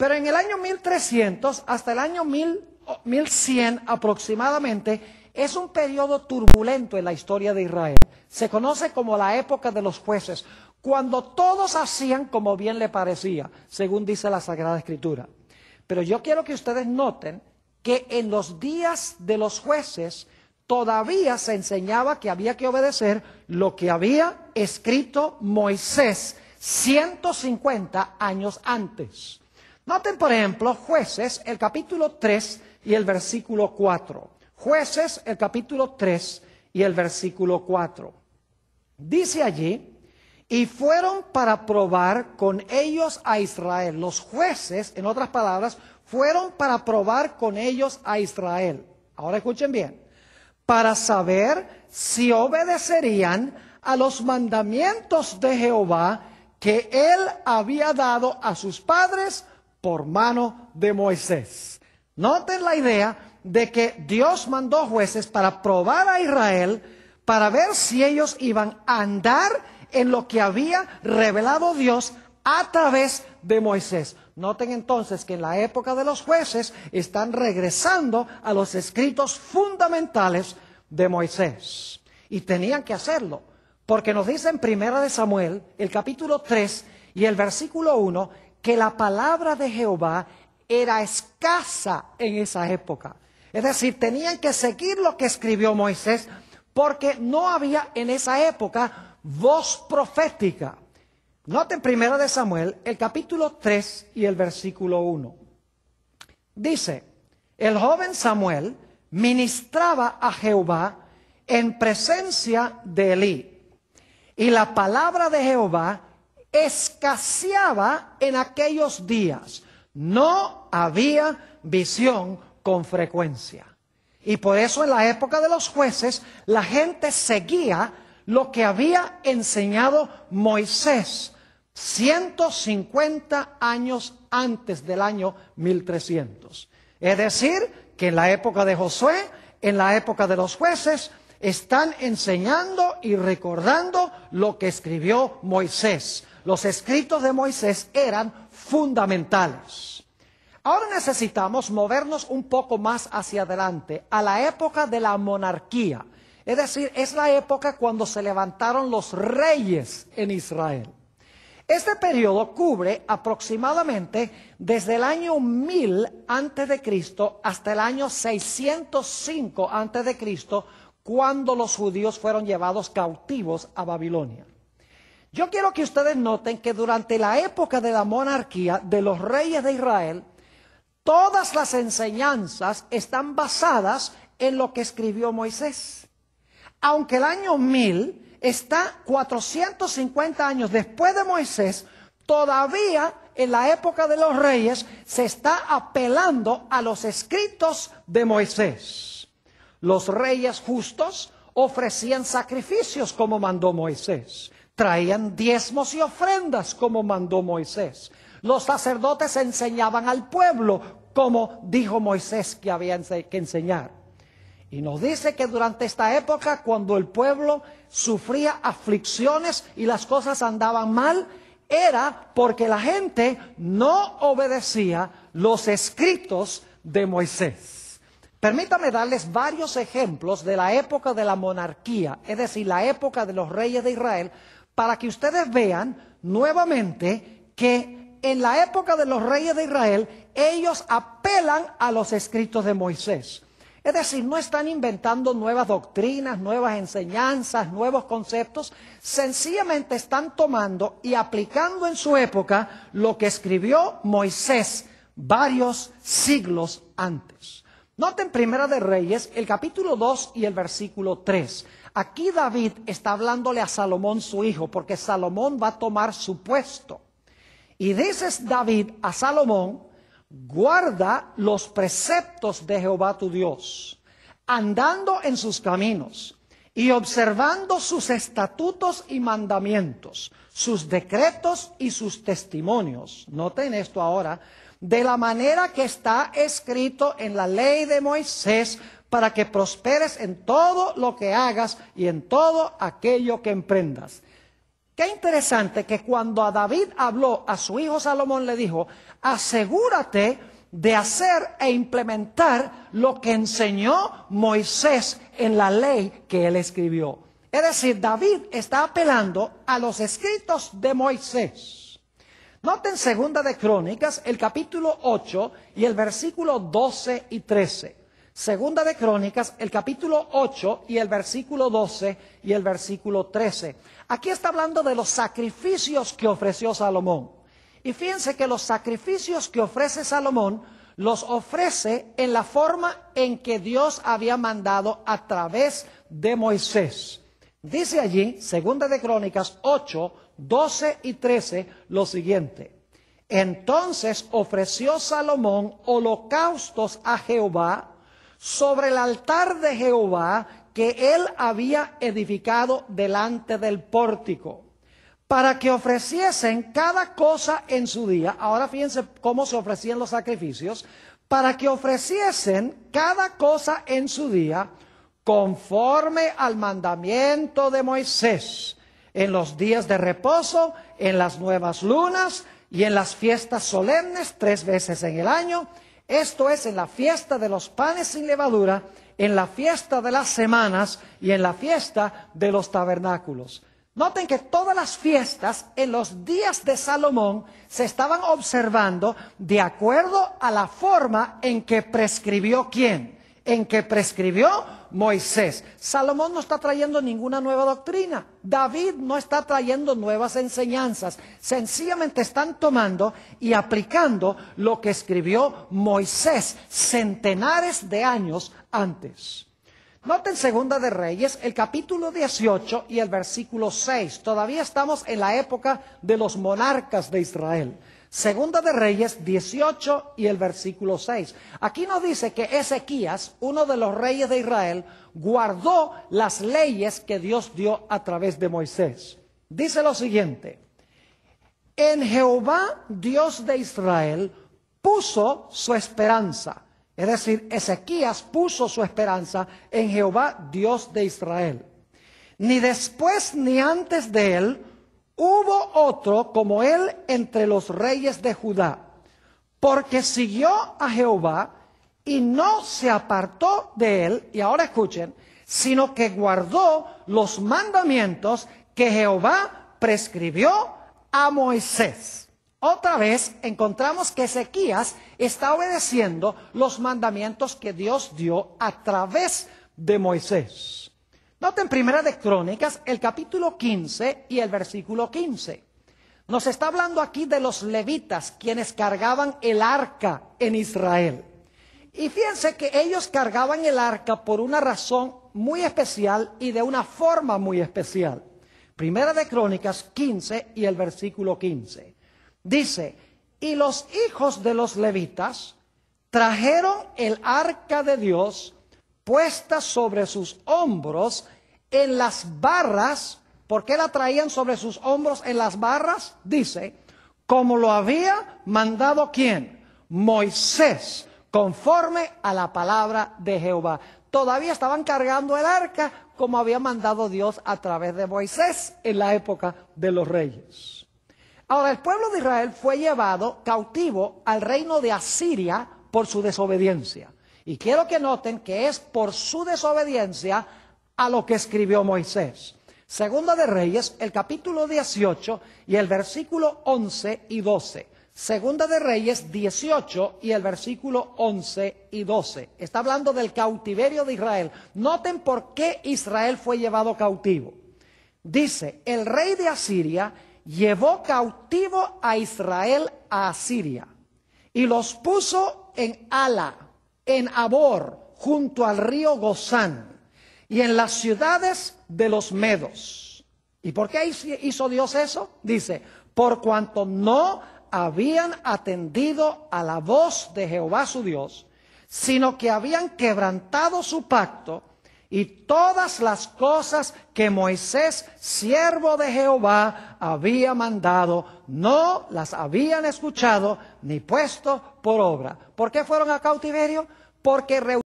Pero en el año 1300 hasta el año 1100 aproximadamente es un periodo turbulento en la historia de Israel. Se conoce como la época de los jueces, cuando todos hacían como bien le parecía, según dice la Sagrada Escritura. Pero yo quiero que ustedes noten que en los días de los jueces todavía se enseñaba que había que obedecer lo que había escrito Moisés 150 años antes. Noten, por ejemplo, Jueces, el capítulo 3 y el versículo 4. Jueces, el capítulo 3 y el versículo 4. Dice allí: y fueron para probar con ellos a Israel. Los jueces, en otras palabras, fueron para probar con ellos a Israel. Ahora escuchen bien. Para saber si obedecerían a los mandamientos de Jehová que él había dado a sus padres por mano de Moisés. Noten la idea de que Dios mandó jueces para probar a Israel, para ver si ellos iban a andar en lo que había revelado Dios a través de Moisés. Noten entonces que en la época de los jueces están regresando a los escritos fundamentales de Moisés. Y tenían que hacerlo, porque nos dice en Primera de Samuel, el capítulo 3 y el versículo 1, que la palabra de Jehová era escasa en esa época. Es decir, tenían que seguir lo que escribió Moisés, porque no había en esa época voz profética. Noten Primera de Samuel, el capítulo 3 y el versículo 1. Dice: el joven Samuel ministraba a Jehová en presencia de Elí, y la palabra de Jehová escaseaba en aquellos días. No había visión con frecuencia. Y por eso en la época de los jueces la gente seguía lo que había enseñado Moisés 150 años antes del año 1300. Es decir, que en la época de Josué, en la época de los jueces, están enseñando y recordando lo que escribió Moisés. Los escritos de Moisés eran fundamentales. Ahora necesitamos movernos un poco más hacia adelante, a la época de la monarquía. Es decir, es la época cuando se levantaron los reyes en Israel. Este periodo cubre aproximadamente desde el año 1000 antes de Cristo hasta el año 605 antes de Cristo, cuando los judíos fueron llevados cautivos a Babilonia. Yo quiero que ustedes noten que durante la época de la monarquía de los reyes de Israel, todas las enseñanzas están basadas en lo que escribió Moisés. Aunque el año 1000 está 450 años después de Moisés, todavía en la época de los reyes se está apelando a los escritos de Moisés. Los reyes justos ofrecían sacrificios como mandó Moisés. Traían diezmos y ofrendas como mandó Moisés. Los sacerdotes enseñaban al pueblo como dijo Moisés que había que enseñar. Y nos dice que durante esta época, cuando el pueblo sufría aflicciones y las cosas andaban mal, era porque la gente no obedecía los escritos de Moisés. Permítame darles varios ejemplos de la época de la monarquía, es decir, la época de los reyes de Israel, para que ustedes vean nuevamente que en la época de los reyes de Israel, ellos apelan a los escritos de Moisés. Es decir, no están inventando nuevas doctrinas, nuevas enseñanzas, nuevos conceptos, sencillamente están tomando y aplicando en su época lo que escribió Moisés varios siglos antes. Noten Primera de Reyes, el capítulo 2 y el versículo 3. Aquí David está hablándole a Salomón su hijo, porque Salomón va a tomar su puesto. Y dice David a Salomón: guarda los preceptos de Jehová tu Dios, andando en sus caminos y observando sus estatutos y mandamientos, sus decretos y sus testimonios. Noten esto ahora: de la manera que está escrito en la ley de Moisés, para que prosperes en todo lo que hagas y en todo aquello que emprendas. Qué interesante que cuando a David habló a su hijo Salomón le dijo, asegúrate de hacer e implementar lo que enseñó Moisés en la ley que él escribió. Es decir, David está apelando a los escritos de Moisés. Noten Segunda de Crónicas, el capítulo 8 y el versículo 12 y 13. Segunda de Crónicas, el capítulo 8 y el versículo 12 y el versículo 13. Aquí está hablando de los sacrificios que ofreció Salomón. Y fíjense que los sacrificios que ofrece Salomón los ofrece en la forma en que Dios había mandado a través de Moisés. Dice allí, Segunda de Crónicas 8, 12 y 13, lo siguiente. Entonces ofreció Salomón holocaustos a Jehová sobre el altar de Jehová que él había edificado delante del pórtico, para que ofreciesen cada cosa en su día. Ahora fíjense cómo se ofrecían los sacrificios. Para que ofreciesen cada cosa en su día, conforme al mandamiento de Moisés, en los días de reposo, en las nuevas lunas y en las fiestas solemnes 3 veces en el año. Esto es, en la fiesta de los panes sin levadura, en la fiesta de las semanas y en la fiesta de los tabernáculos. Noten que todas las fiestas en los días de Salomón se estaban observando de acuerdo a la forma en que prescribió ¿quién? En que prescribió Moisés. Salomón no está trayendo ninguna nueva doctrina. David no está trayendo nuevas enseñanzas. Sencillamente están tomando y aplicando lo que escribió Moisés centenares de años antes. Noten Segunda de Reyes, el capítulo 18 y el versículo 6. Todavía estamos en la época de los monarcas de Israel. Segunda de Reyes 18 y el versículo 6. Aquí nos dice que Ezequías, uno de los reyes de Israel, guardó las leyes que Dios dio a través de Moisés. Dice lo siguiente: en Jehová, Dios de Israel, puso su esperanza. Es decir, Ezequías puso su esperanza en Jehová, Dios de Israel. Ni después ni antes de él hubo otro como él entre los reyes de Judá, porque siguió a Jehová y no se apartó de él, y ahora escuchen, sino que guardó los mandamientos que Jehová prescribió a Moisés. Otra vez encontramos que Ezequías está obedeciendo los mandamientos que Dios dio a través de Moisés. Noten Primera de Crónicas, el capítulo 15 y el versículo 15. Nos está hablando aquí de los levitas, quienes cargaban el arca en Israel. Y fíjense que ellos cargaban el arca por una razón muy especial y de una forma muy especial. Primera de Crónicas 15 y el versículo 15. Dice, y los hijos de los levitas trajeron el arca de Dios puesta sobre sus hombros en las barras. ¿Por qué la traían sobre sus hombros en las barras? Dice, como lo había mandado ¿quién? Moisés, conforme a la palabra de Jehová. Todavía estaban cargando el arca como había mandado Dios a través de Moisés en la época de los reyes. Ahora, el pueblo de Israel fue llevado cautivo al reino de Asiria por su desobediencia. Y quiero que noten que es por su desobediencia a lo que escribió Moisés. Segunda de Reyes, el capítulo 18 y el versículo 11 y 12. Segunda de Reyes 18 y el versículo 11 y 12. Está hablando del cautiverio de Israel. Noten por qué Israel fue llevado cautivo. Dice, el rey de Asiria llevó cautivo a Israel a Asiria y los puso en Ala, en Abor, junto al río Gozán y en las ciudades de los medos. ¿Y por qué hizo Dios eso? Dice, por cuanto no habían atendido a la voz de Jehová su Dios, sino que habían quebrantado su pacto, y todas las cosas que Moisés, siervo de Jehová, había mandado, no las habían escuchado ni puesto por obra. ¿Por qué fueron a cautiverio? Porque